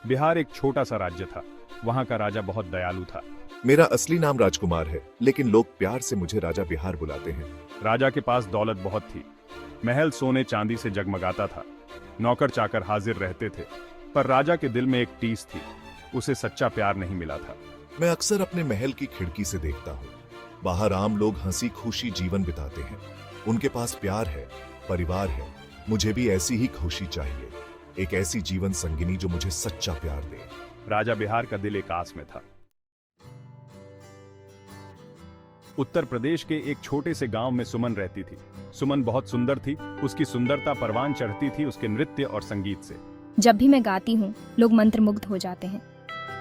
बिहार एक छोटा सा राज्य था। वहाँ का राजा बहुत दयालु था। मेरा असली नाम राजकुमार है, लेकिन लोग प्यार से मुझे राजा बिहार बुलाते हैं। राजा के पास दौलत बहुत थी। महल सोने चांदी से जगमगाता था। नौकर चाकर हाजिर रहते थे। पर राजा के दिल में एक टीस थी। उसे सच्चा प्यार नहीं मिला था। मैं अक्सर अपने महल की खिड़की से देखता हूँ। बाहर आम लोग हंसी खुशी जीवन बिताते हैं। उनके पास प्यार है, परिवार है। मुझे भी ऐसी ही खुशी चाहिए, एक ऐसी जीवन संगिनी जो मुझे सच्चा प्यार दे। राजा बिहार का दिल एक आस में था। उत्तर प्रदेश के एक छोटे से गांव में सुमन रहती थी। सुमन बहुत सुंदर थी। उसकी सुंदरता परवान चढ़ती थी उसके नृत्य और संगीत से। जब भी मैं गाती हूँ लोग मंत्रमुग्ध हो जाते हैं।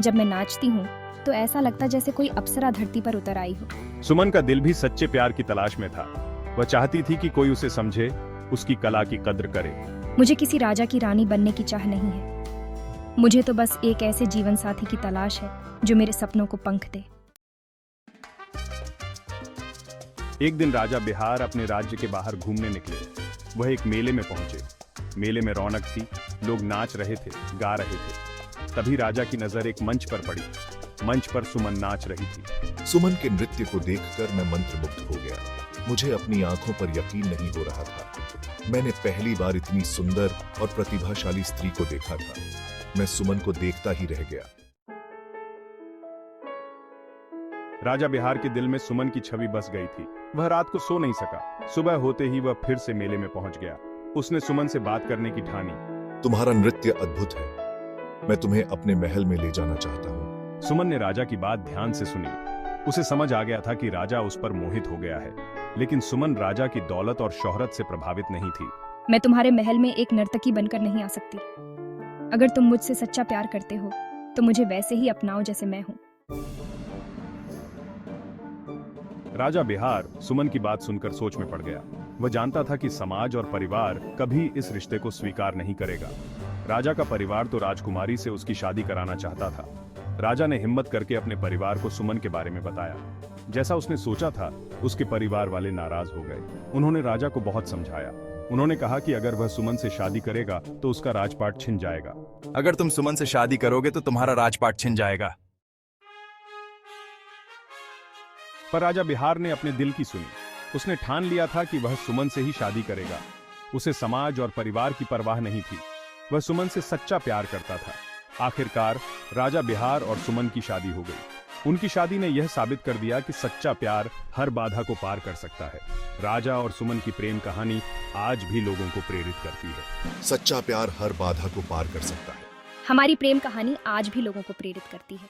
जब मैं नाचती हूँ तो ऐसा लगता जैसे कोई अप्सरा धरती पर उतर आई हो। सुमन का दिल भी सच्चे प्यार की तलाश में था। वह चाहती थी कि कोई उसे समझे, उसकी कला की कद्र करे। मुझे किसी राजा की रानी बनने की चाह नहीं है। मुझे तो बस एक ऐसे जीवन साथी की तलाश है जो मेरे सपनों को पंख दे। एक दिन राजा बिहार अपने राज्य के बाहर घूमने निकले। वह एक मेले में पहुंचे। मेले में रौनक थी। लोग नाच रहे थे, गा रहे थे। तभी राजा की नजर एक मंच पर पड़ी। मंच पर सुमन नाच रही थी। सुमन के नृत्य को देखकर मैं मंत्रमुग्ध हो गया। मुझे अपनी आंखों पर यकीन नहीं हो रहा था। मैंने पहली बार इतनी सुंदर और प्रतिभाशाली स्त्री को देखा था। मैं सुमन को देखता ही रह गया। राजा बिहार के दिल में सुमन की छवि बस गई थी। वह रात को सो नहीं सका। सुबह होते ही वह फिर से मेले में पहुंच गया। उसने सुमन से बात करने की ठानी। तुम्हारा नृत्य अद्भुत है। मैं तुम्हें अपने महल में ले जाना चाहता हूँ। सुमन ने राजा की बात ध्यान से सुनी। उसे समझ आ गया था कि राजा उस पर मोहित हो गया है। लेकिन सुमन राजा की दौलत और शोहरत से प्रभावित नहीं थी। मैं तुम्हारे महल में एक नर्तकी बनकर नहीं आ सकती। अगर तुम मुझसे सच्चा प्यार करते हो तो मुझे वैसे ही अपनाओ जैसे मैं हूँ। राजा बिहार सुमन की बात सुनकर सोच में पड़ गया। वह जानता था कि समाज और परिवार कभी इस रिश्ते को स्वीकार नहीं करेगा। राजा का परिवार तो राजकुमारी से उसकी शादी कराना चाहता था। राजा ने हिम्मत करके अपने परिवार को सुमन के बारे में बताया। जैसा उसने सोचा था, उसके परिवार वाले नाराज हो गए। उन्होंने राजा को बहुत समझाया। उन्होंने कहा कि अगर वह सुमन से शादी करेगा तो उसका राजपाट छिन जाएगा। अगर तुम सुमन से शादी करोगे तो तुम्हारा राजपाट छिन जाएगा। पर राजा बिहार ने अपने दिल की सुनी। उसने ठान लिया था कि वह सुमन से ही शादी करेगा। उसे समाज और परिवार की परवाह नहीं थी। वह सुमन से सच्चा प्यार करता था। आखिरकार राजा बिहार और सुमन की शादी हो गई। उनकी शादी ने यह साबित कर दिया कि सच्चा प्यार हर बाधा को पार कर सकता है। राजा और सुमन की प्रेम कहानी आज भी लोगों को प्रेरित करती है। सच्चा प्यार हर बाधा को पार कर सकता है। हमारी प्रेम कहानी आज भी लोगों को प्रेरित करती है।